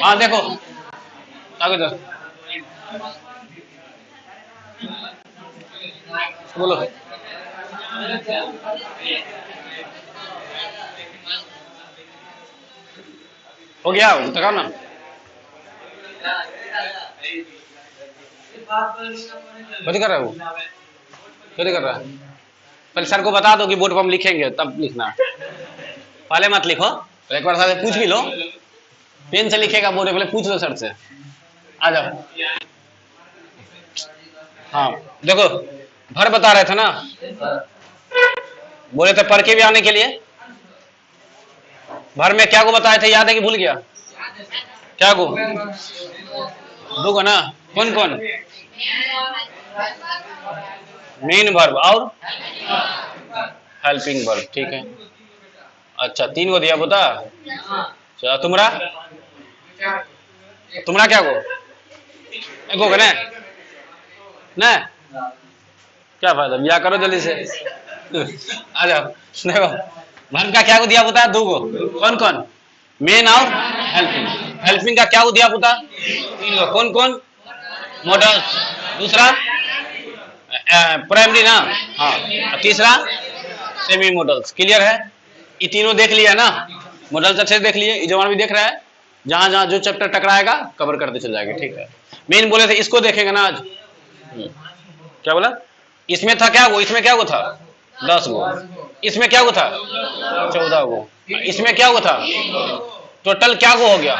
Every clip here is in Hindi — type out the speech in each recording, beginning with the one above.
हाँ देखो आगे तो बोलो। हो गया तक ना। क्या कर रहा है वो? क्या कर रहा है? पहले सर को बता दो कि बोर्ड पर हम लिखेंगे तब लिखना, पहले मत लिखो। एक बार सर से पूछ भी लो, पेन से लिखेगा बोर्ड पहले पूछ लो सर से। आ जाओ। हाँ देखो भर बता रहे थे ना, बोले थे पढ़ के भी आने के लिए। भर में क्या को बताए थे, याद है कि भूल गया? क्या को? दो को ना। कौन कौन? मेन वर्ब और हेल्पिंग वर्ब, ठीक है। अच्छा 3 को दिया बता। अच्छा तुम्हारा क्या को? एक को ना ना, क्या फायदा, ब्याह करो जल्दी से। आ जाओ देखो वर्ब का क्या को दिया बता, 2 को। कौन कौन? मेन और हेल्पिंग। हेल्पिंग का क्या को दिया बता, 3 को। कौन कौन? मॉडल्स, दूसरा प्राइमरी ना, हाँ, तीसरा सेमी मॉडल्स। क्लियर है? ये तीनों देख लिया ना, मॉडल्स अच्छे से देख लिए, ये जवान भी देख रहा है। जहां जहां जो चैप्टर टकराएगा कवर करते चल जाएगा, ठीक है। मेन बोले थे इसको देखेंगे ना आज। क्या बोला? इसमें था क्या वो, इसमें क्या वो था 10 गो, इसमें क्या वो था 14 गो, इसमें क्या वो था, टोटल क्या गो हो गया?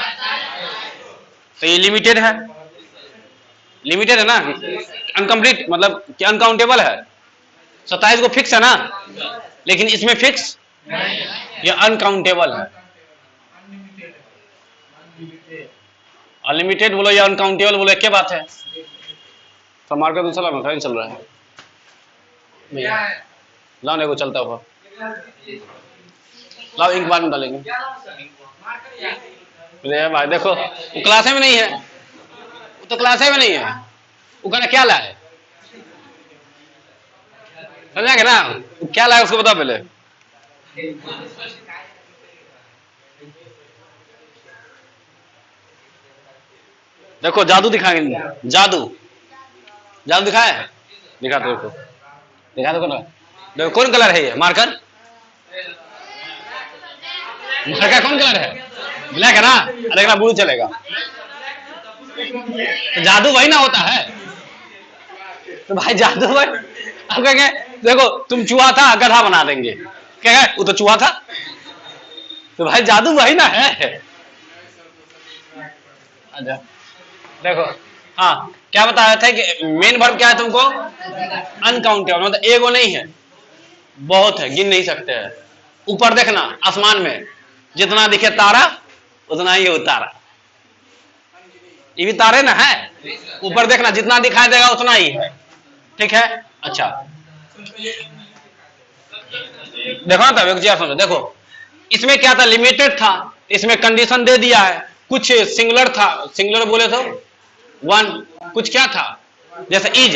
तो ये लिमिटेड है, लिमिटेड है ना, अनकम्प्लीट मतलब कि अनकाउंटेबल है। 27 को फिक्स है ना, लेकिन इसमें फिक्स ये अनकाउंटेबल है। अनलिमिटेड बोलो या अनकाउंटेबल बोलो, क्या बात है। तो मार्केट दूसरा नहीं चल रहा है, लाओ नहीं को चलता हुआ, लाओ इंक बाद में डालेंगे। भाई देखो वो क्लास में नहीं है, वो तो क्लास में नहीं है, वो कहना क्या लाए, समझेंगे ना, वो क्या लाए उसको बताओ पहले। देखो जादू दिखाएंगे, जादू जादू दिखाए, दिखा दो देखो, दिखा दो ना। देखो कौन कलर है ये, मार्कर, मार्कर कौन कलर है, ब्लैक है ना, देखना ब्लू चलेगा। तो जादू वही ना होता है, तो भाई जादू भाई अब कहेंगे देखो तुम चूहा था गधा बना देंगे, क्या है वो तो चूहा था, तो भाई जादू वही ना है। अच्छा देखो हाँ क्या बता रहे थे कि मेन वर्ब क्या है तुमको, अनकाउंटेबल, मतलब एगो नहीं है, बहुत है, गिन नहीं सकते हैं। ऊपर देखना आसमान में जितना दिखे तारा उतना ही हो तारा, ये भी तारे ना है, ऊपर देखना जितना दिखाई देगा उतना ही है, ठीक है। अच्छा देखो ना तब समझो, देखो इसमें क्या था, लिमिटेड था, इसमें कंडीशन दे दिया है, कुछ सिंगुलर था, सिंगुलर बोले तो 1, कुछ क्या था जैसे इज,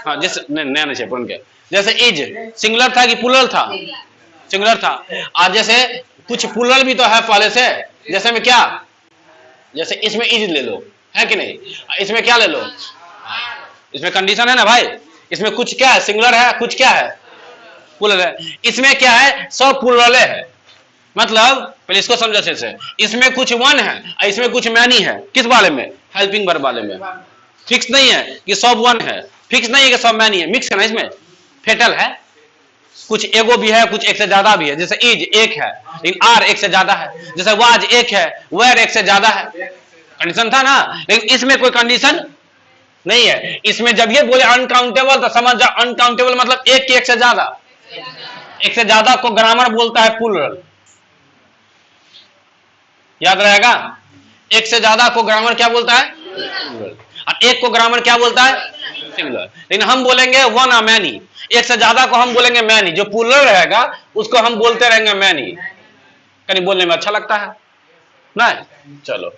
हाँ जैसे नया नहीं पूर्ण के, जैसे इज सिंगुलर था कि प्लूरल था, सिंगुलर था। आज जैसे कुछ प्लूरल भी तो है पहले से, जैसे में क्या, जैसे इसमें इज ले लो, है कि नहीं, इसमें क्या ले लो, इसमें कंडीशन है ना भाई, इसमें कुछ क्या है सिंगुलर है, कुछ क्या है प्लूरल है, इसमें क्या है सब प्लूरल है, मतलब पहले इसको समझो अच्छे से, इसमें कुछ वन है और इसमें कुछ मैनी है, किस वाले में, हेल्पिंग वर्ब वाले में। फिक्स नहीं है कि सब वन है, फिक्स नहीं है कि सब मैनी है, मिक्स है ना, इसमें फेटल है, कुछ एगो भी है, कुछ एक से ज्यादा भी है, जैसे इज एक है लेकिन आर एक से ज्यादा है, जैसे वाज एक है वेर एक से ज्यादा है, कंडीशन था ना, लेकिन इसमें कोई कंडीशन नहीं है। इसमें जब ये बोले अनकाउंटेबल तो समझ जाओ अनकाउंटेबल मतलब एक की एक से ज्यादा, एक से ज्यादा को ग्रामर बोलता है प्लूरल, याद रहेगा, एक से ज्यादा को ग्रामर क्या बोलता है, और एक को ग्रामर क्या बोलता है, सिंगुलर। लेकिन हम बोलेंगे वन और मैनी, एक से ज्यादा को हम बोलेंगे मैनी, जो प्लूरल रहेगा उसको हम बोलते रहेंगे मैनी, कहीं बोलने में अच्छा लगता है नहीं। चलो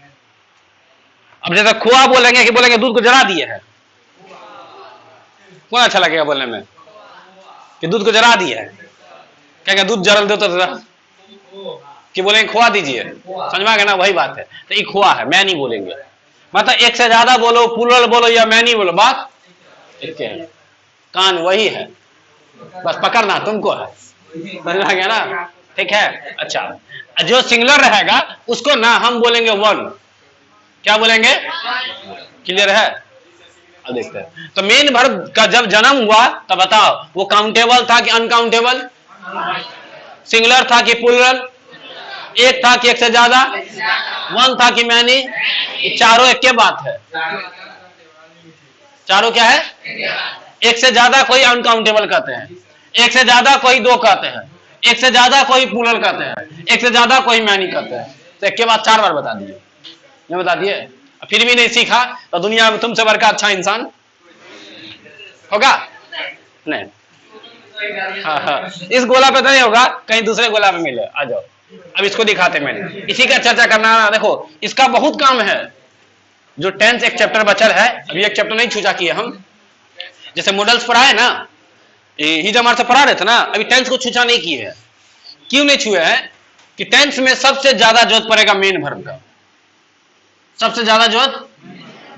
अब जैसे खोआ बोलेंगे कि बोलेंगे दूध को जला दिए है, कौन अच्छा लगेगा बोलने में कि दूध को जला दिए है, कहेंगे दूध जल दो तो कि बोलेंगे खोआ दीजिए, समझ में आ गया ना, वही बात है। तो ये खोआ है, मैं नहीं बोलेंगे। मतलब एक से ज्यादा बोलो, प्लूरल बोलो या मैं नहीं बोलो, बात एक है। कान वही है, बस पकड़ना तुमको है, समझ में आ गया ना, ठीक है। अच्छा, जो सिंगुलर रहेगा उसको ना हम बोलेंगे वन, क्या बोलेंगे, क्लियर है। अब देखते हैं, तो मेन वर्ब का जब जन्म हुआ तब बताओ वो काउंटेबल था कि अनकाउंटेबल, सिंगुलर था कि प्लूरल, एक था कि एक से ज्यादा, वन था कि मैनी, चारों एक के बात है, चारों क्या है, एक से ज्यादा कोई अनकाउंटेबल कहते हैं, एक से ज्यादा कोई दो कहते हैं, एक से ज्यादा कोई प्लूरल कहते हैं, एक से ज्यादा कोई मैनी कहते हैं। तो एक के बाद 4 बार बता दिए, ये बता दिए, फिर भी नहीं सीखा तो दुनिया में तुमसे बढ़कर अच्छा इंसान होगा नहीं। हाँ हाँ, इस गोला पे तो नहीं होगा, कहीं दूसरे गोला पे मिले। आ जाओ, अब इसको दिखाते मैंने, इसी का चर्चा करना। देखो इसका बहुत काम है, जो टेंस एक चैप्टर बचल है, अभी एक चैप्टर नहीं छूचा किए हम, जैसे मॉडल्स पढ़ाए ना, ही जमार से पढ़ा रहे थे ना, अभी टेंस को छूचा नहीं किए हैं। क्यों नहीं छुए हैं कि टेंस में सबसे ज्यादा जोत पड़ेगा मेन वर्ब का, सबसे ज्यादा जोत।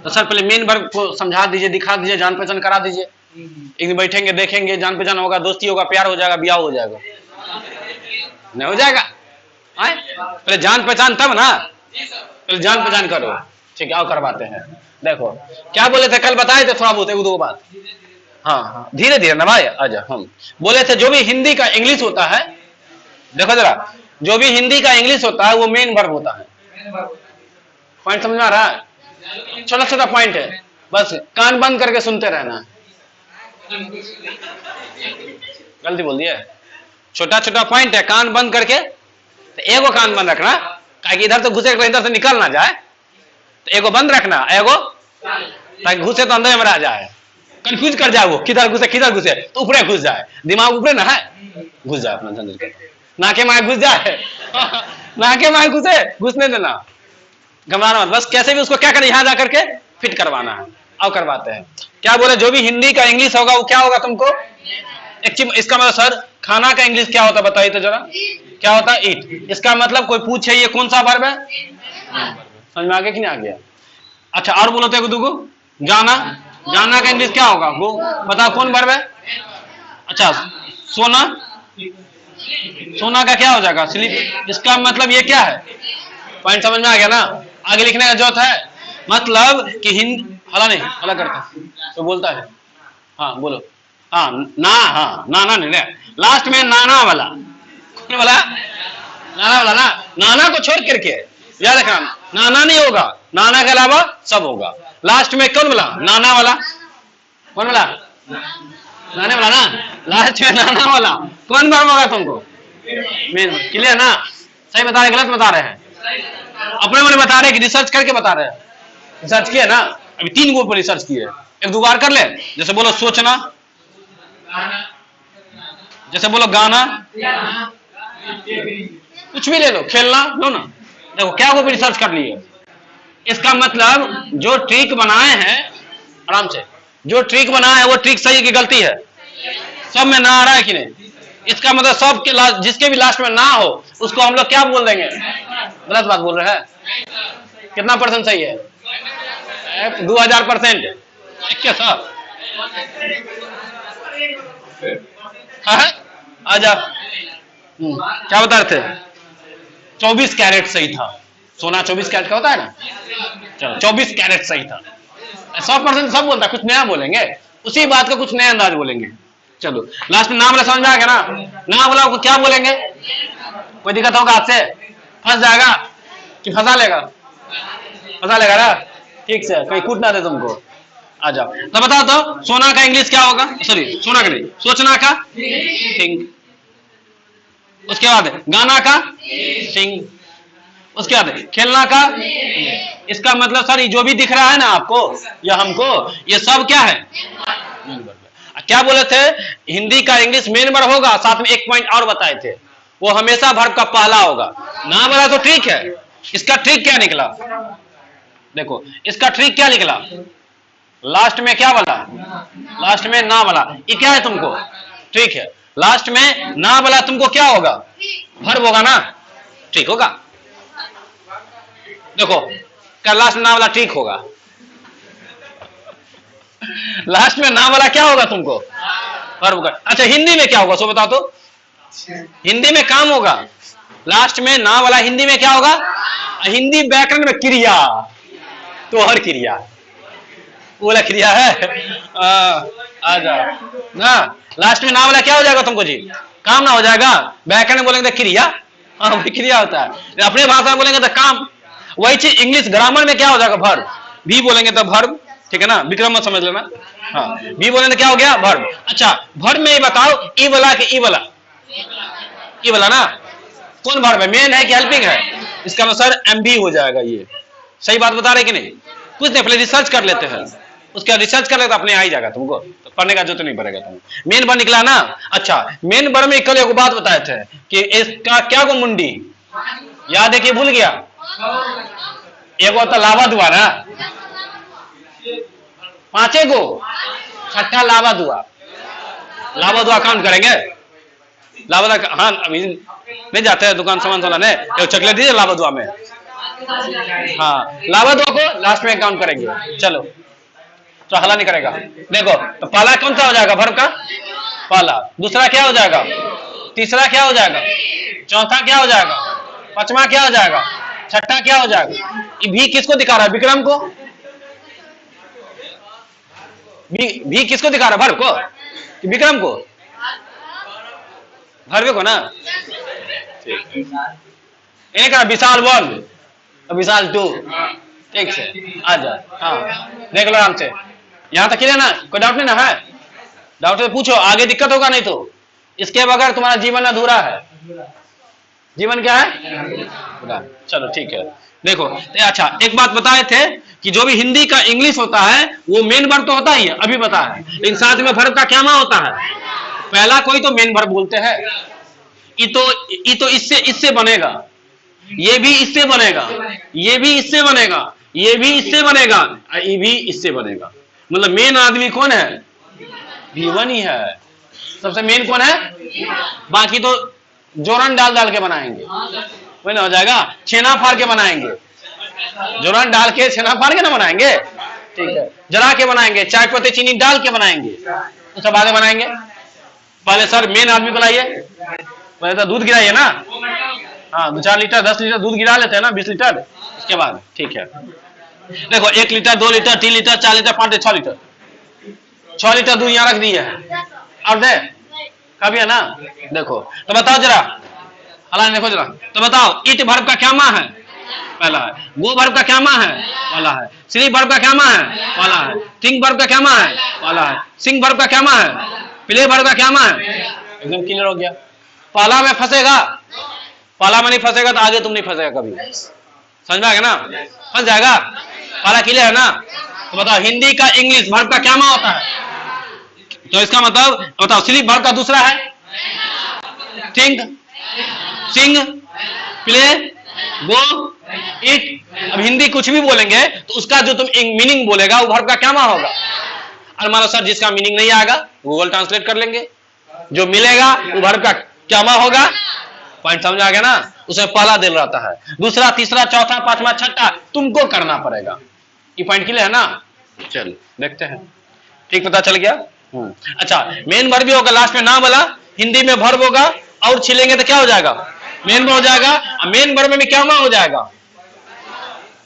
तो सर पहले मेन वर्ब को समझा दीजिए, दिखा दीजिए, जान पहचान करा दीजिए। एक दिन बैठेंगे, देखेंगे, जान पहचान होगा, दोस्ती होगा, प्यार हो जाएगा, ब्याह हो जाएगा, नहीं हो जाएगा। पहले जान पहचान तब ना, पहले जान पहचान करो, ठीक है, आओ करवाते हैं। देखो क्या बोले थे, कल बताए थे थोड़ा बहुत, एक दो बात। हाँ धीरे धीरे ना भाई, आजा। हम बोले थे जो भी हिंदी का इंग्लिश होता है, देखो जरा, जो भी हिंदी का इंग्लिश होता है वो मेन वर्ब होता है। पॉइंट समझ में आ रहा है, छोटा छोटा पॉइंट है, बस कान बंद करके सुनते रहना। गलती बोल दिया, छोटा छोटा पॉइंट है, कान बंद करके, तो एगो कान बंद रखना, ताकि इधर से घुसे इधर से निकल ना जाए, तो एगो बंद रखना, एगो ताकि घुसे तो अंदर में रह जाए, कंफ्यूज कर जाए वो, किधर घुसे तो ऊपरे घुस जाए, दिमाग ऊपरे ना है, घुस जाए अपना अंदर के, नाके माए घुस जाए नाके माए घुसने देना, घबराना मत, बस कैसे भी उसको क्या करें, यहां जाकर के फिट करवाना है। आओ करवाते हैं। क्या बोले, जो भी हिंदी का इंग्लिश होगा वो क्या होगा तुमको, इसका मतलब सर खाना का इंग्लिश क्या होता है बताइए तो जरा, क्या होता है, ईट। इसका मतलब कोई पूछे ये कौन सा वर्ब है, समझ में आ गया कि नहीं आ गया। अच्छा और बोलो तो दुगो, जाना, जाना का इंग्लिश क्या होगा वो बताओ, कौन वर्ब है। अच्छा सोना, सोना का क्या हो जाएगा, स्लीप। इसका मतलब ये क्या है, पॉइंट समझ में आ गया ना। आगे लिखने का जरूरत है, मतलब कि हिंदी हला नहीं, हला करता तो बोलता है, हाँ बोलो, हाँ ना, हाँ नाना नहीं, लास्ट में नाना वाला, कौन वाला, नाना वाला ना, नाना को छोड़ करके याद रखना, नाना नहीं होगा, नाना के अलावा सब होगा। लास्ट में कौन वाला, नाना वाला, कौन वाला, नाने वाला ना, लास्ट में नाना वाला, कौन वर्ब होगा तुमको, मेन। क्लियर ना, सही बता रहे गलत बता रहे हैं, अपने मन बता रहे कि रिसर्च करके बता रहे हैं, रिसर्च किया ना, अभी 3 गो पर रिसर्च किए, एक दो बार कर ले। जैसे बोलो सोचना, जैसे बोलो गाना, कुछ भी ले लो, खेलना लो ना, देखो क्या वो रिसर्च कर लिए। इसका मतलब जो ट्रिक बनाए हैं, आराम से, जो ट्रिक बनाया है वो ट्रिक सही की गलती है, सब में ना आ रहा है कि नहीं। इसका मतलब सब के लास्ट, जिसके भी लास्ट में ना हो उसको हम लोग क्या बोल देंगे, गलत बात बोल रहे हैं। कितना % सही है, 2000%। क्या था, आजा, क्या बता रहे थे, 24 कैरेट सही था, सोना 24 कैरेट का होता है ना, चलो 24 कैरेट सही था। 100% सब बोलता है, कुछ नया बोलेंगे, उसी बात का कुछ नया अंदाज बोलेंगे। चलो लास्ट में नाम वाला समझ में आ गया ना, नाम वाला को क्या बोलेंगे, कोई दिक्कत होगा आपसे, फंस जाएगा कि फंसा लेगा, फंसा लेगा ना, ठीक से, कहीं कूट ना दे तुमको। आ जाओ तो बताओ तो सोना का इंग्लिश क्या होगा, सॉरी सोना का नहीं, सोचना का थिंक, उसके बाद गाना का सिंग, उसके बाद खेलना का। इसका मतलब सर जो भी दिख रहा है ना आपको या हमको, ये सब क्या है, क्या बोले थे, हिंदी का इंग्लिश मेन वर्ब होगा, साथ में एक पॉइंट और बताए थे, वो हमेशा वर्ब का पहला होगा। ना बोला तो ट्रिक है, इसका ट्रिक क्या निकला, देखो इसका ट्रिक क्या निकला, लास्ट में क्या वाला, लास्ट में ना वाला, ये क्या है तुमको, ट्रिक है। लास्ट में ना वाला तुमको क्या होगा, वर्ब होगा ना, ठीक होगा। देखो क्या लास्ट में ना वाला ठीक होगा, लास्ट में ना वाला क्या होगा तुमको, वर्ब का। अच्छा हिंदी में क्या होगा सो बताओ तो, हिंदी में काम होगा, लास्ट में ना वाला हिंदी में क्या होगा, हिंदी व्याकरण में क्रिया, तो हर क्रिया बोला क्रिया है। आ जाओ ना, लास्ट में ना वाला क्या हो जाएगा तुमको जी, काम ना हो जाएगा। व्याकरण में बोलेंगे तो क्रिया, हाँ वही क्रिया होता है। अपने भाषा में बोलेंगे तो काम। वही चीज इंग्लिश ग्रामर में क्या हो जाएगा, वर्ब। भी बोलेंगे तो वर्ब, ठीक है ना, विक्रम मत समझ लेना। हाँ भी बोलेंगे तो क्या हो गया, वर्ब। अच्छा वर्ब में ये बताओ, ई वाला कि ई वाला, ई वाला ना, कौन वर्ब है, मेन है कि हेल्पिंग है। इसका अनुसार एमबी हो जाएगा। ये सही बात बता रहे कि नहीं, कुछ नहीं, पहले रिसर्च कर लेते हैं, उसके बाद रिसर्च कर लेते अपने आ ही जाएगा तुमको, तो पढ़ने का जरूरत नहीं पड़ेगा तुमको। मेन वर्ब निकला ना। अच्छा मेन वर्ब में कल एक बात बताए थे कि इसका क्या गो मुंडी याद है कि भूल गया, एगो तो लावा दुआ ना, पांचे गो, छठा लावा दुआ, लावा दुआ काउंट करेंगे, लावा दुआ। हाँ अभी नहीं जाते हैं दुकान सामान सोना एक चॉकलेट दीजिए लावा दुआ में, हाँ लावा दुआ को लास्ट में काउंट करेंगे। चलो तो हला नहीं करेगा। देखो तो पहला कौन सा हो जाएगा, वर्ब का पहला, दूसरा क्या हो जाएगा, तीसरा क्या हो जाएगा, चौथा क्या हो जाएगा, पांचवा क्या हो जाएगा, छठा क्या हो जाएगा। ये भी किसको दिखा रहा है, विक्रम को, भी किसको दिखा रहा है, वर्ब को कि विक्रम को, वर्ब को ना। एक विशाल 1 विशाल 2, ठीक से आ जाए। हाँ देख लो आराम से, यहां तक है ना, कोई डाउट नहीं ना है, डाउट तो पूछो, आगे दिक्कत होगा नहीं तो। इसके बगैर तुम्हारा जीवन अधूरा है। जीवन क्या है, चलो ठीक है। देखो अच्छा एक बात बताए थे कि जो भी हिंदी का इंग्लिश होता है वो मेन वर्ब तो होता ही है, अभी बताया है, लेकिन साथ में वर्ब का क्या मा होता है, पहला कोई तो मेन वर्ब बोलते हैं, ये तो इससे बनेगा, ये भी इससे बनेगा, ये भी इससे बनेगा, ये भी इससे बनेगा, ये भी इससे बनेगा। मतलब मेन आदमी कौन है, V1 ही है, सबसे मेन कौन है, बाकी तो जोरन डाल डाल के बनाएंगे, वही ना हो जाएगा, छेना फाड़ के बनाएंगे, जोरन डाल के छेना फाड़ के ना बनाएंगे, ठीक है, जला के बनाएंगे, चाय पत्ती चीनी डाल के बनाएंगे, तो सब आगे बनाएंगे। पहले सर मेन आदमी को लाइए, पहले तो दूध गिराइए ना, हाँ 2-4 लीटर 10 लीटर दूध गिरा लेते हैं ना, 20 लीटर, इसके बाद ठीक है। देखो 1 litre 2 litre 3 litre 4 litre 5 litre 6 litre दूध यहाँ रख दिया है, और दे कभी है ना। देखो तो बताओ जरा, अल्लाह देखो जरा, तो बताओ इट वर्ब का क्या मा है, पहला है, गो वर्ब का क्या मा है, वाला है, स्लीप वर्ब का क्या मा है, वाला है, थिंक वर्ब का क्या मा है, वाला है, सिंग वर्ब का क्या मा है, प्ले वर्ब का क्या मा है। एकदम क्लियर हो गया। पाला में फंसेगा, पाला में नहीं फंसेगा तो आगे तुम नहीं फंसेगा कभी, समझ में आ गया ना, फंस जाएगा। पाला क्लियर है ना। तो बताओ हिंदी का इंग्लिश वर्ब का क्या मा होता है, तो इसका मतलब बताओ, स्लीप वर्ब का दूसरा है, think, sing, play, go, it. अब हिंदी कुछ भी बोलेंगे तो उसका जो तुम मीनिंग बोलेगा वो वर्ब का क्या मा होगा। और मान लो सर जिसका मीनिंग नहीं आएगा गूगल ट्रांसलेट कर लेंगे, जो मिलेगा वो वर्ब का क्या मा होगा। पॉइंट समझ आ गया ना, उसमें पहला दिल रहता है, दूसरा तीसरा चौथा पांचवा छठा तुमको करना पड़ेगा। ये पॉइंट क्लियर है ना। चल देखते हैं, ठीक पता चल गया। अच्छा मेन वर्ब भी होगा, लास्ट में ना बोला, हिंदी में वर्ब होगा, और छिलेंगे तो क्या हो जाएगा, मेन वर्ब हो जाएगा, और मेन वर्ब में क्या मा हो जाएगा,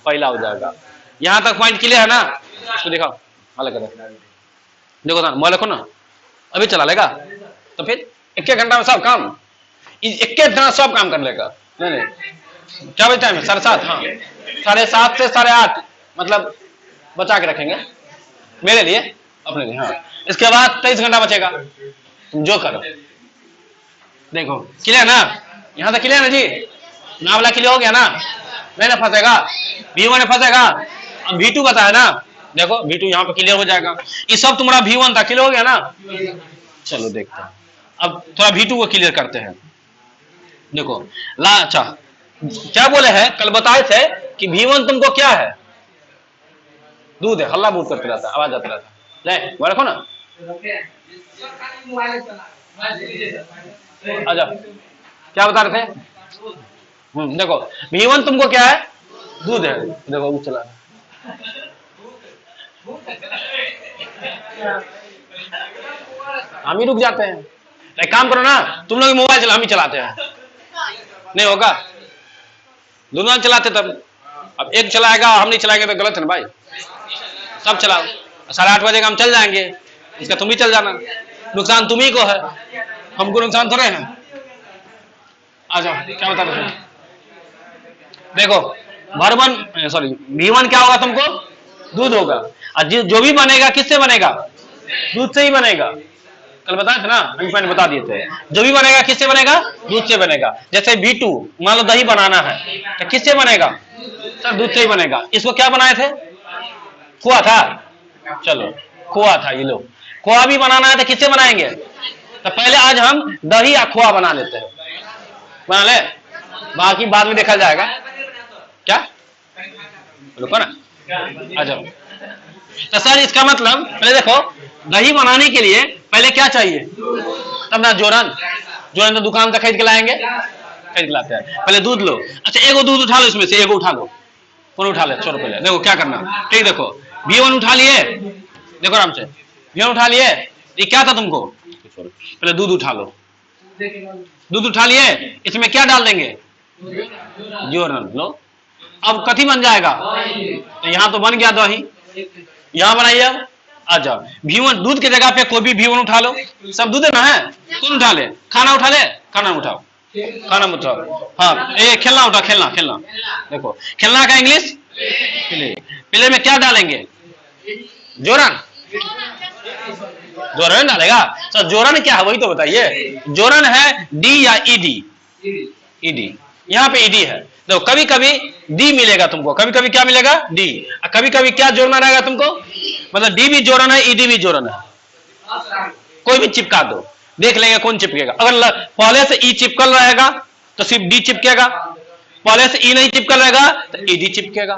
पहला हो जाएगा। यहां तक पॉइंट क्लियर है ना। इसको दिखाओ, अलग अलग देखो ना, मोबाइल रखो ना, अभी चला लेगा तो फिर 1 घंटा में सब काम, 1 घंटा सब काम कर लेगा। नहीं क्या बजे टाइम है, 7:30, हाँ 7:30 से 8:30, मतलब बचा के रखेंगे मेरे लिए अपने लिए। हाँ इसके बाद 23 घंटा बचेगा, तुम जो करो। देखो क्लियर ना, यहां तक क्लियर ना जी, ना वाला क्लियर हो गया ना, नहीं ना फंसेगा, V1 में फंसेगा। अब V2 बताया ना, देखो V2 यहाँ पे क्लियर हो जाएगा। ये सब तुम्हारा V1 था, क्लियर हो गया ना। चलो देखते हैं, अब थोड़ा V2 को क्लियर करते हैं। देखो ला, अच्छा क्या बोले हैं, कल बताए थे कि V1 तुमको क्या है, दूध है, हल्ला बहुत करते रहता, आवाज आता रहता, ले वो रखो ना, अच्छा क्या बता रहे थे, देखो V1 तुमको क्या है, दूध है, देखो वो चला हम ही रुक जाते हैं। एक काम करो ना, तुम लोग मोबाइल चला, हम ही चलाते हैं, नहीं होगा, दोनों चलाते तब। अब एक चलाएगा हम नहीं चलाएंगे तो गलत है ना भाई, सब चलाओ। 8:30 बजे का हम चल जाएंगे, इसका तुम ही चल जाना, नुकसान तुम ही को है, हमको नुकसान थोड़े हैं। आ जाओ, क्या बता रहे थे? देखो V1 क्या होगा तुमको, दूध होगा, और जो भी बनेगा किससे बनेगा, दूध से ही बनेगा। कल बताए थे ना, हम बता दिए थे, जो भी बनेगा किससे बनेगा, दूध से बनेगा। जैसे V2 मान लो दही बनाना है तो किससे बनेगा, सर दूध से ही बनेगा। इसको क्या बनाए थे, खोआ था, चलो खोआ था, ये लो खोआ भी बनाना है तो किससे बनाएंगे, तो पहले आज हम दही या खोआ बना लेते हैं, बना ले, बाकी बाद में देखा जाएगा। क्या रुको ना, आ जाओ। तो सर इसका मतलब पहले देखो, दही बनाने के लिए पहले क्या चाहिए, तब ना जोरन तो दुकान से खरीद के लाएंगे, खरीद के लाते हैं। पहले दूध लो, अच्छा एगो दूध उठा लो, इसमें से एगो उठा लो, कौन उठा ले, छोड़ो पहले। देखो क्या करना, ठीक देखो V1 उठा लिए, देखो आराम से V1 उठा लिए, ये क्या था तुमको, पहले दूध उठा लो, दूध उठा लिए, इसमें क्या डाल देंगे, जोरन लो। अब कथी बन जाएगा, तो यहाँ तो बन गया दही, यहाँ बनाइए। अब आ जाओ, V1 दूध की जगह पे कोई भी V1 उठा लो, सब दूध ना है, कौन उठा ले, खाना उठा ले, खाना उठाओ, खाना उठाओ, हाँ ये खेलना उठा, खेलना देखो खेलना का इंग्लिश प्ले। प्ले में क्या डालेंगे, जोरन डालेगा। तो जोरन क्या है वही तो बताइए, जोरन है डी या ईडी, यहाँ पे ईडी है। तो कभी कभी डी मिलेगा तुमको, कभी कभी क्या मिलेगा, डी, कभी कभी क्या जोड़ना रहेगा तुमको, मतलब डी भी जोड़न है, ईडी भी जोड़न है, कोई भी चिपका दो, देख लेंगे कौन चिपकेगा। अगर पहले से ई चिपकल रहेगा तो सिर्फ डी चिपकेगा, पहले से ई नहीं चिपकल रहेगा तो ईडी चिपकेगा।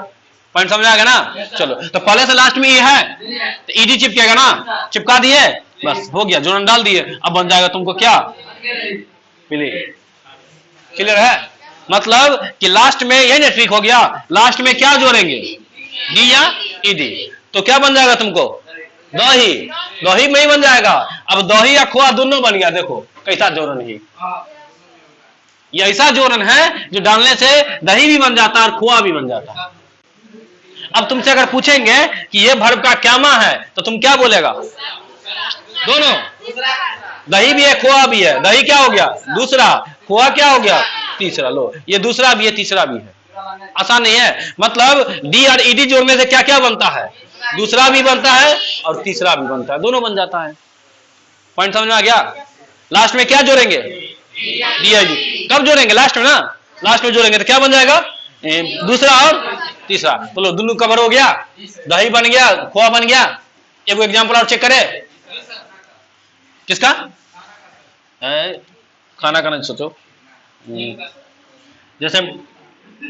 पॉइंट समझ आएगा ना। चलो तो पहले से लास्ट में ई है तो ईडी चिपकेगा ना, चिपका दिए बस हो गया, जोड़न डाल दिए, अब बन जाएगा तुमको क्या, क्लियर है। मतलब कि लास्ट में यही ना ट्रिक हो गया, लास्ट में क्या जोड़ेंगे, डी या ईडी, तो क्या बन जाएगा तुमको, दही में ही बन जाएगा। अब दही या खोआ दोनों बन गया, देखो कैसा जोड़न है, ये ऐसा जोड़न है जो डालने से दही भी बन जाता है और खोआ भी बन जाता है। अब तुमसे अगर पूछेंगे कि ये वर्ब का क्या मा है तो तुम क्या बोलेगा, दोनों, दही भी है खोआ भी है, दही क्या हो गया दूसरा, खोआ क्या हो गया तीसरा। लो ये दूसरा भी है तीसरा भी है, आसान नहीं है। मतलब डी और ईडी जोड़ने से क्या क्या बनता है, दूसरा भी बनता है और तीसरा भी बनता है, दोनों बन जाता है। पॉइंट समझ में आ गया। लास्ट में क्या जोड़ेंगे, डी आई डी, कब जोड़ेंगे, लास्ट में ना, लास्ट में जोड़ेंगे तो क्या बन जाएगा, दूसरा और तीसरा। तो लो दोनों कवर हो गया, दही बन गया, खोआ बन गया। एक एग्जाम्पल और चेक करे, किसका, खाना खाना सोचो, जैसे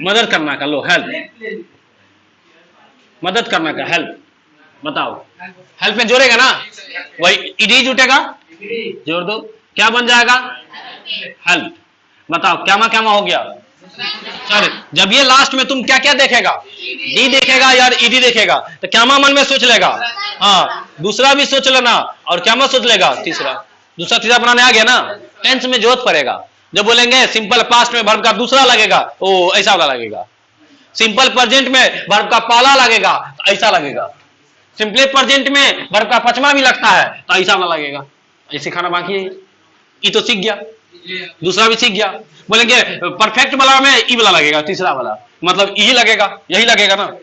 मदद करना का, लो हेल्प, मदद करना का हेल्प, बताओ हेल्प में जोड़ेगा ना, वही ईडी जुटेगा, जोड़ दो क्या बन जाएगा, हेल्प। बताओ क्या मा हो गया सर। जब ये लास्ट में तुम क्या क्या देखेगा, डी देखेगा यार ईडी देखेगा, तो क्या मन में सोच लेगा, हाँ दूसरा भी सोच लेना, और क्या सोच लेगा तीसरा, दूसरा तीसरा बनाने आ गया ना। टेंस में जोत पड़ेगा, जब बोलेंगे सिंपल पास्ट में वर्ब का दूसरा लगेगा, ओ ऐसा वाला लगेगा। सिंपल प्रेजेंट में वर्ब का पहला लगेगा तो ऐसा लगेगा। सिंपल प्रेजेंट में वर्ब का पचमा भी लगता है तो ऐसा वाला लगेगा। ऐसे खाना बाकी है, ई तो सीख गया, दूसरा भी सीख गया। बोलेंगे परफेक्ट वाला में ई वाला लगेगा, तीसरा वाला मतलब यही लगेगा, यही लगेगा ना।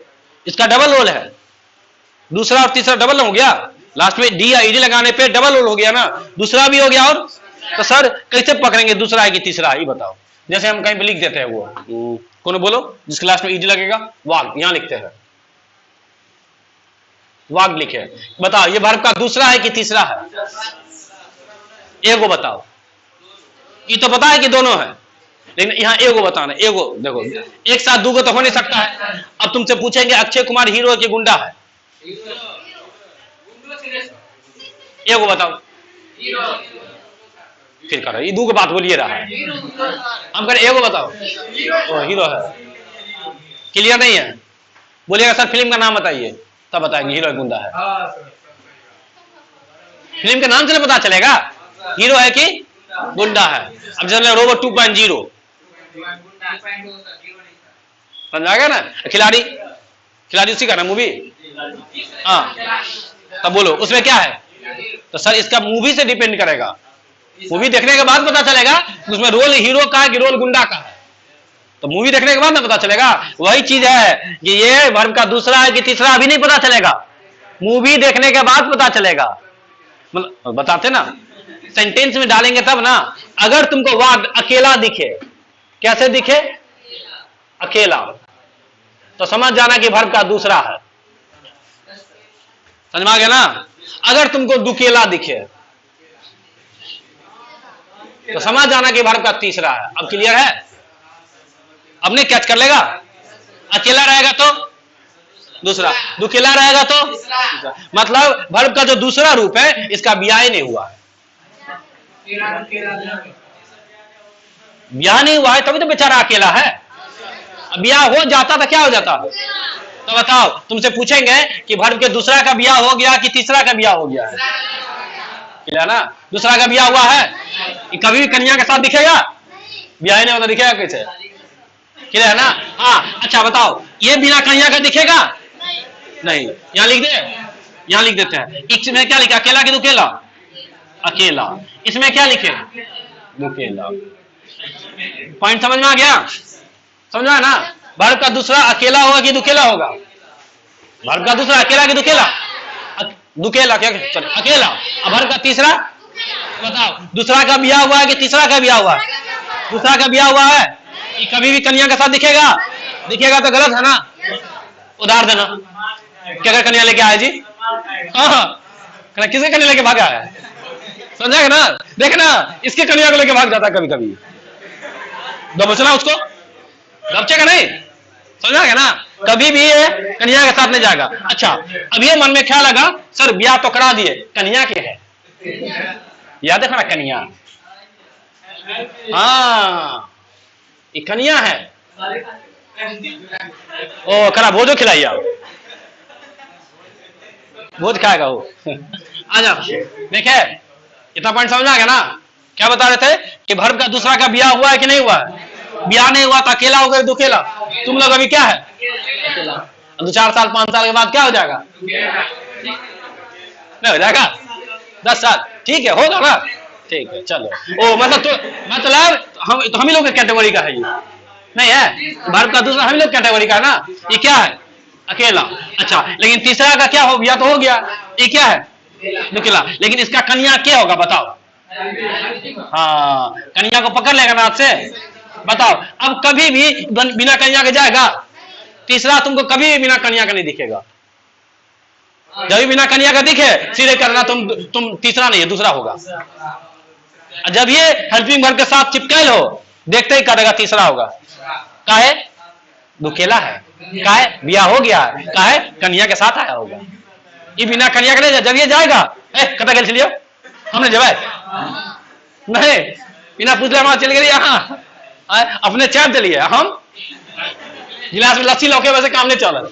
इसका डबल रोल है, दूसरा और तीसरा डबल हो गया। लास्ट में डी या ईडी लगाने पे डबल रोल हो गया ना, दूसरा भी हो गया। और तो सर कैसे पकड़ेंगे दूसरा है कि तीसरा है, ये बताओ। जैसे हम कहीं पे लिख देते हैं, वो कौन बोलो जिसके लास्ट में ईडी लगेगा, वाग, यहां लिखते हैं वाग लिखे, बताओ ये वर्ब का दूसरा है कि तीसरा है, एगो बताओ। ये तो पता है कि दोनों है, लेकिन यहाँ एगो बताना, एगो देखो एक साथ दूगो तो हो नहीं सकता है। अब तुमसे पूछेंगे अक्षय कुमार हीरो की गुंडा है, एगो बताओ, फिर कर ये दू के बात बोलिए रहा है, हम करें एगो बताओ। ओ हीरो है, क्लियर नहीं है? बोलिएगा सर फिल्म का नाम बताइए, तब बताएंगे हीरो गुंडा है। फिल्म के नाम से पता चलेगा हीरो है कि गुंडा है। अब जैसे रोबोट 2.0 समझ गया ना? खिलाड़ी, खिलाड़ी उसी का ना मूवी, हाँ तब बोलो उसमें क्या है? तो सर इसका मूवी से डिपेंड करेगा, मूवी देखने के बाद पता चलेगा उसमें रोल हीरो का है कि रोल गुंडा का है। तो मूवी देखने के बाद ना पता चलेगा। वही चीज है कि ये वर्ब का दूसरा है कि तीसरा अभी नहीं पता चलेगा, मूवी देखने के बाद पता चलेगा। मतलब बताते ना, सेंटेंस में डालेंगे तब ना। अगर तुमको वर्ड अकेला दिखे, कैसे दिखे? अकेला, तो समझ जाना कि वर्ब का दूसरा है। समझ में आ गया ना? अगर तुमको दुकेला दिखे तो समझ जाना कि वर्ब का तीसरा है। अब क्लियर है? अब नहीं कैच कर लेगा? अकेला रहेगा तो दूसरा, दुकेला रहेगा तो मतलब वर्ब का जो दूसरा रूप है इसका ब्याह नहीं हुआ है। ब्याह नहीं हुआ है तभी तो बेचारा अकेला है। ब्याह हो जाता तो क्या हो जाता? तो बताओ, तुमसे पूछेंगे कि वर्ब के दूसरा का ब्याह हो गया कि तीसरा का ब्याह हो गया है? क्लियर ना? दूसरा का ब्याह हुआ है, कभी भी कन्या के साथ दिखेगा? ब्याह नहीं होता, दिखेगा कैसे? क्लियर है ना? हाँ अच्छा बताओ, ये बिना कन्या का दिखेगा? नहीं। यहां लिख दे, यहां लिख देते हैं। इसमें क्या लिखा? अकेला कि दुकेला? अकेला। इसमें क्या लिखे? दुकेला। पॉइंट समझ में आ गया? समझ में ना? वर्ब का दूसरा अकेला होगा कि दुकेला होगा? वर्ब का दूसरा अकेला कि दुकेला? दुकेला क्या? चलो अकेला। अब वर्ब का तीसरा बताओ, दूसरा का ब्याह हुआ है कि तीसरा का ब्याह हुआ है? दूसरा का ब्याह हुआ है, ये कभी भी कन्या के साथ दिखेगा? दिखेगा तो गलत है ना? उधार देना। क्या कन्या लेके आए जी? हाँ, किसे कन्या लेके भागा है? समझा ना? देखना, इसके कन्या को लेके भाग जाता है कभी कभी। दबोचना उसको, दबचेगा नहीं। समझा गया ना? कभी भी ये कन्या के साथ नहीं जाएगा। अच्छा, अब ये मन में ख्याल लगा सर ब्याह तो करा दिए, कन्या के है? याद देखो ना, कन्या, हाँ ये कन्या है। ओ करा भोजो खिलाइए, आप भोज खाएगा वो। आजा देखे, इतना पॉइंट समझ आ गया ना? क्या बता रहे थे कि वर्ब का दूसरा का ब्याह हुआ है कि नहीं हुआ है? ब्याह नहीं हुआ तो अकेला हो गए, दुकेला। तुम लोग अभी क्या है? अकेला। 2-4 साल 5 साल के बाद क्या हो जाएगा? नहीं हो जाएगा? 10 साल ठीक है, होगा ना? ठीक है चलो। ओ मतलब हम ही लोग कैटेगरी का है ये, नहीं है? वर्ब का दूसरा हम लोग कैटेगरी का है ना? ये क्या है? अकेला। अच्छा, लेकिन तीसरा का क्या हो गया? तो हो गया, ये क्या है? दुकेला। लेकिन इसका कन्या क्या होगा बताओ? हाँ, कन्या को पकड़ लेगा ना हाथ से? बताओ, अब कभी भी बिना कन्या के जाएगा? तीसरा तुमको कभी भी बिना कन्या का नहीं दिखेगा। जब भी बिना कन्या का दिखे सीधे करना, तुम तीसरा नहीं है, दूसरा होगा। जब ये हेल्पिंग वर्ब के साथ चिपकाए हो, देखते ही करेगा तीसरा होगा। काहे? दुकेला है। काहे? ब्याह हो गया है। काहे? कन्या के साथ आया होगा। ये बिना कन्या के नहीं, जब ये जाएगा कता गल चलिए, हमने जब नहीं बिना पूछ ले चल गए यहाँ अपने चार चलिए, हम गिलास में लस्सी लौके वैसे काम नहीं चल।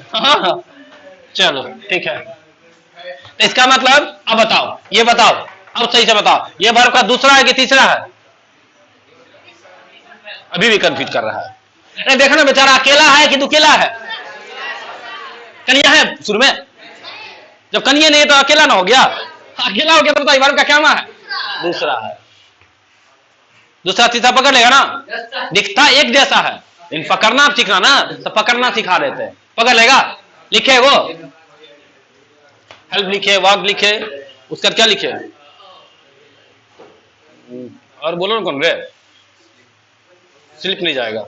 चलो ठीक है। तो इसका मतलब अब बताओ, ये बताओ, अब सही से बताओ, ये वर्ब का दूसरा है कि तीसरा है? अभी भी कंफ्यूज कर रहा है। अरे देखो ना, बेचारा अकेला है कि दुकेला है? कन्या है शुरू में, जब कन्या नहीं है तो अकेला ना हो गया? अकेला हो गया तो बताइए वर्ब का क्या नाम है? दूसरा है। दूसरा तीसरा पकड़ लेगा ना? दिखता एक जैसा है, लेकिन पकड़ना आप सीखना ना, तो पकड़ना सिखा देते हैं। पकड़ लेगा? लिखे वो हेल्प लिखे, वर्ब लिखे, उसका क्या लिखे? और बोलो ना कौन रे, स्लिप नहीं जाएगा।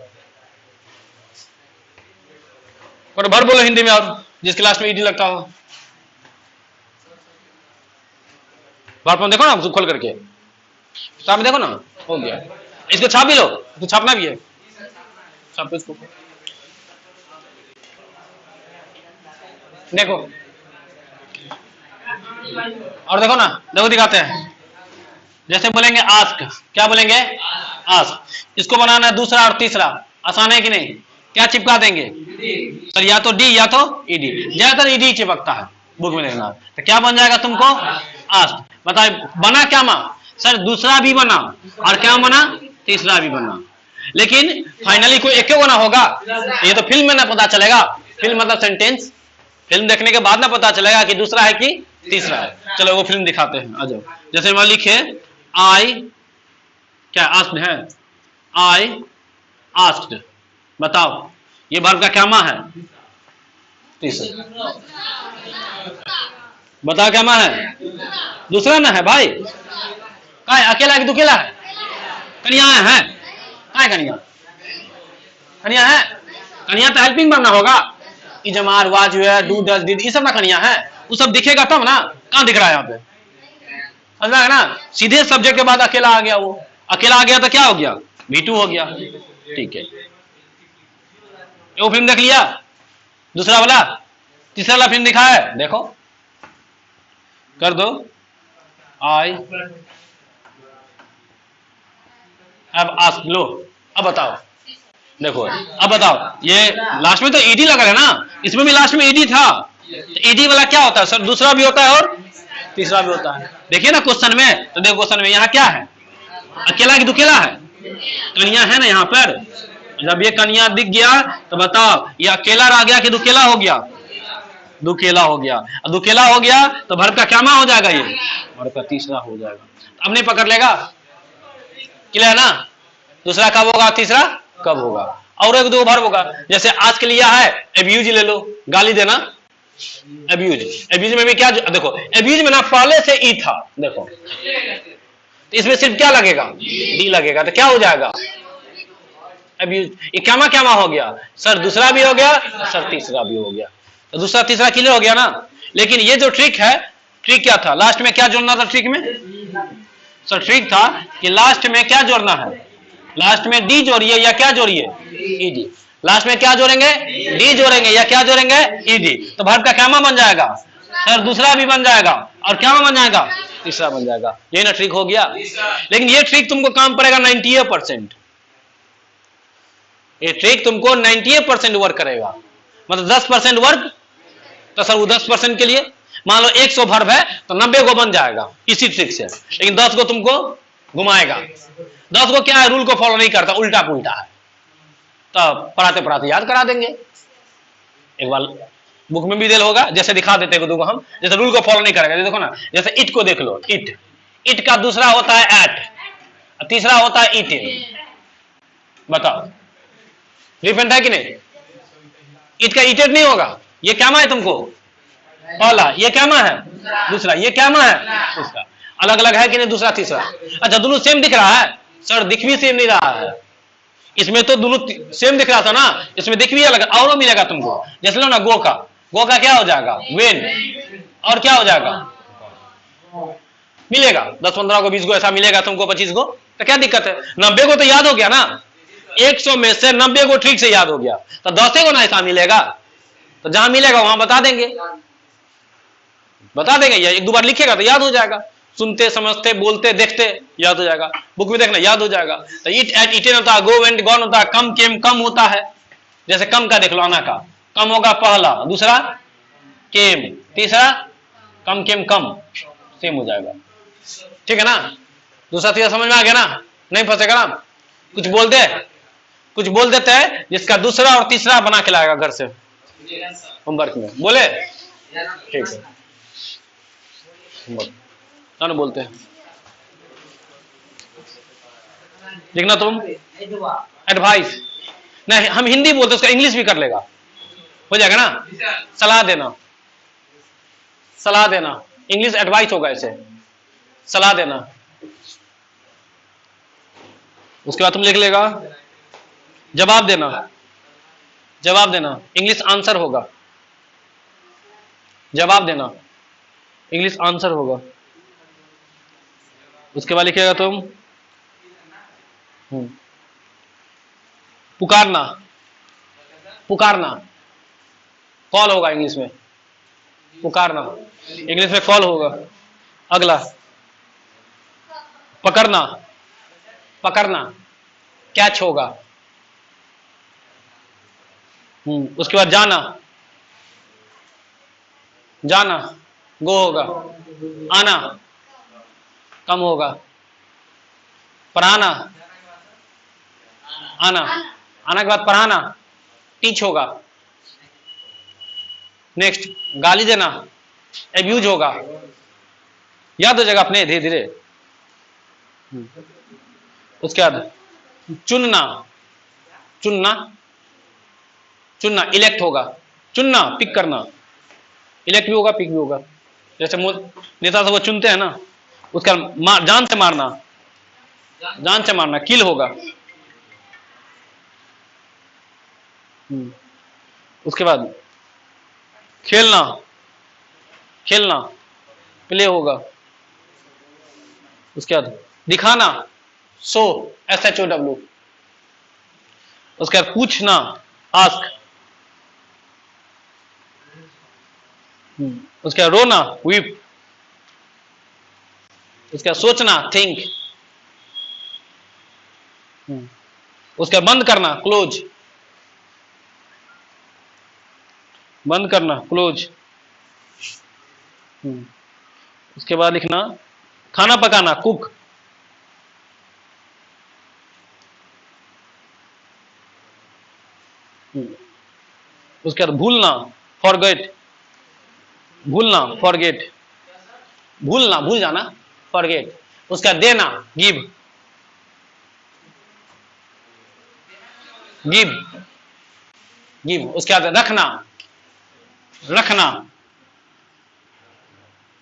और भर बोलो हिंदी में, और जिस क्लास में ईडी लगता हो भर देखो ना खोल करके, सामने देखो ना, हो गया। इसको छाप भी लो, तो छापना भी है, छाप इसको। देखो और देखो ना, देखो दिखाते हैं। जैसे बोलेंगे आस्क, क्या बोलेंगे? आस्क। इसको बनाना है दूसरा और तीसरा, आसान है कि नहीं? क्या चिपका देंगे सर? या तो डी या तो ईडी, ज्यादातर ईडी चिपकता है बुक में देखना। तो क्या बन जाएगा तुमको? आस्क। बताए बना क्या मां? सर दूसरा भी बना और क्या बना? तीसरा भी बना, लेकिन फाइनली कोई एक बना होगा। ये तो फिल्म में ना पता चलेगा, फिल्म मतलब सेंटेंस, फिल्म देखने के बाद ना पता चलेगा कि दूसरा है कि तीसरा है। चलो वो फिल्म दिखाते हैं, आ जाओ। जैसे मैं लिखे आई, क्या आस्क्ड है? आई आस्क्ड, बताओ ये वर्ब का क्या मां है? तीसरा। बताओ क्या मां है? दूसरा ना है भाई। का है? अकेला है कि दुकेला है? कन्या है? का है कन्या? कन्या है? कन्या तो हेल्पिंग बनना होगा। इजमार, वाज, डू, डज, डिड, ये सब ना कन्या है। वो सब दिखेगा तब ना। कहां दिख रहा है यहाँ पे? समझ रहा है ना? सीधे सब्जेक्ट के बाद अकेला आ गया। वो अकेला आ गया तो क्या हो गया? V2 हो गया। ठीक है, वो फिल्म देख लिया, दूसरा वाला, तीसरा वाला फिल्म दिखा है, देखो कर दो। आई अब आस्क लो, अब बताओ, देखो अब बताओ, ये लास्ट में तो ईडी लगा है ना, इसमें भी लास्ट में ईडी था। तो ईडी वाला क्या होता है सर? दूसरा भी होता है और तीसरा भी होता है। देखिए ना क्वेश्चन में, तो देखो क्वेश्चन में यहाँ क्या है? अकेला कि दुकेला है? कन्या है ना यहाँ पर। जब ये कन्या दिख गया तो बताओ ये अकेला रह गया कि दुकेला हो गया? दुकेला हो गया। दुकेला हो गया तो वर्ब का क्या मान हो जाएगा? ये वर्ब का तीसरा हो जाएगा। अब नहीं पकड़ लेगा, क्लियर है ना? दूसरा कब होगा, तीसरा कब होगा? और एक दो वर्ब होगा, जैसे आज के लिया है एब्यूज ले लो, गाली देना। एब्यूज, एब्यूज में भी क्या देखो, एब्यूज में ना पहले से ई था, देखो तो इसमें सिर्फ क्या लगेगा? डी लगेगा। तो क्या हो जाएगा? एब्यूज। ये क्या हो गया सर? दूसरा भी हो गया सर, तीसरा भी हो गया। तो दूसरा तीसरा क्लियर हो गया ना? लेकिन ये जो ट्रिक है, ट्रिक क्या था? लास्ट में क्या जोड़ना था ट्रिक में? सर ट्रिक था कि लास्ट में क्या जोड़ना है? लास्ट में डी जोड़िए या क्या जोड़िए? ईडी। लास्ट में क्या जोड़ेंगे? डी जोड़ेंगे या क्या जोड़ेंगे? ईडी। तो वर्ब का क्या बन जाएगा सर? दूसरा भी बन जाएगा और क्या बन जाएगा? तीसरा बन जाएगा। यही ना ट्रिक हो गया। लेकिन ये ट्रिक तुमको काम पड़ेगा 98%। ये ट्रिक तुमको 98% वर्क करेगा। मतलब 10% वर्क, तो सर वो 10% के लिए मान लो 100 वर्ब है तो 90 को बन जाएगा इसी ट्रिक से। लेकिन 10 को तुमको घुमाएगा। 10 को क्या है? रूल को फॉलो नहीं करता, उल्टा पुल्टा है। तो पढ़ाते पढ़ाते याद करा देंगे। एक बार बुक में भी दिल होगा, जैसे दिखा देते हैं देखो हम, जैसे रूल को फॉलो नहीं करेगा। देखो ना, जैसे इट को देख लो, इट, इट का दूसरा होता है एट, तीसरा होता है ईटिंग। बताओ डिफरेंट है कि नहीं? इट का ईटेड नहीं होगा। ये क्या है तुमको? पहला। ये क्या है? दूसरा। ये क्या है? तीसरा। अलग अलग है कि नहीं? दूसरा तीसरा। अच्छा दोनों सेम दिख रहा है? सर दिख भी सेम नहीं रहा है। इसमें तो दोनों सेम दिख रहा था ना, इसमें दिख भी अलग, और मिलेगा तुमको। जैसे लो ना गो का, गो का क्या हो जाएगा? वेन। और क्या हो जाएगा? मिलेगा 10-15 को, 20 को ऐसा मिलेगा तुमको, 25 को। तो क्या दिक्कत है? 90 को तो याद हो गया ना, 100 में से 90 को ठीक से याद हो गया। तो 10 को ना ऐसा मिलेगा, तो जहां मिलेगा वहां बता देंगे, बता देंगे। या एक दो बार लिखेगा तो याद हो जाएगा। सुनते समझते बोलते देखते याद हो जाएगा। बुक में देखना याद हो जाएगा। तो इट एट इटेन होता है, गो वेंट गॉन होता है, कम केम कम होता है। जैसे कम का देख लो, आना का कम होगा पहला, दूसरा केम, तीसरा कम केम कम, सेम हो जाएगा। ठीक है ना? दूसरा तीसरा समझ में आ गया ना? नहीं फंसेगा ना? कुछ बोल देते हैं जिसका दूसरा और तीसरा बना के लाएगा घर से होमवर्क में। बोले ठीक है, ना बोलते हैं लिखना तुम एडवाइस। नहीं हम हिंदी बोलते, उसका इंग्लिश भी कर लेगा, हो जाएगा ना? सलाह देना, सलाह देना, इंग्लिश एडवाइस होगा ऐसे, सलाह देना। उसके बाद तुम लिख लेगा जवाब देना, जवाब देना, इंग्लिश आंसर होगा। जवाब देना इंग्लिश आंसर होगा। उसके बाद लिखेगा तुम पुकारना, पुकारना कॉल होगा इंग्लिश में, पुकारना इंग्लिश में कॉल होगा। अगला पकड़ना, पकड़ना, कैच होगा। उसके बाद जाना, जाना, गो होगा। आना, कम होगा। पढ़ाना, आना, आना के बाद पढ़ाना, टीच होगा। नेक्स्ट, गाली देना, एब्यूज होगा। याद हो जाएगा अपने धीरे धीरे। उसके बाद चुनना, चुनना, चुनना, इलेक्ट होगा। चुनना, पिक करना, इलेक्ट भी होगा, पिक भी होगा। जैसे नेता सब चुनते हैं ना, उसका जान से मारना, जान से मारना, किल होगा। उसके बाद खेलना, खेलना, प्ले होगा। उसके बाद दिखाना, शो, SHOW। उसके बाद पूछना, आस्क। उसके बाद रोना, वीप। उसके बाद सोचना, थिंक। उसके बाद बंद करना, क्लोज, बंद करना, क्लोज। उसके बाद लिखना खाना पकाना, कुक। उसके बाद भूलना, फॉरगेट, भूलना, फॉरगेट, भूलना, भूल जाना, फॉरगेट। उसका देना, गिव, गिव, गिव। उसके बाद रखना, रखना,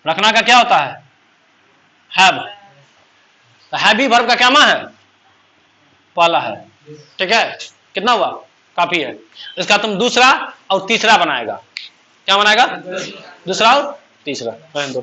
रखना का क्या होता है? हैव। हैवी वर्ब का क्या मा है? पहला है। ठीक है, कितना हुआ? काफी है। इसका तुम दूसरा और तीसरा बनाएगा। क्या बनाएगा? दूसरा और तीसरा। रहने दो।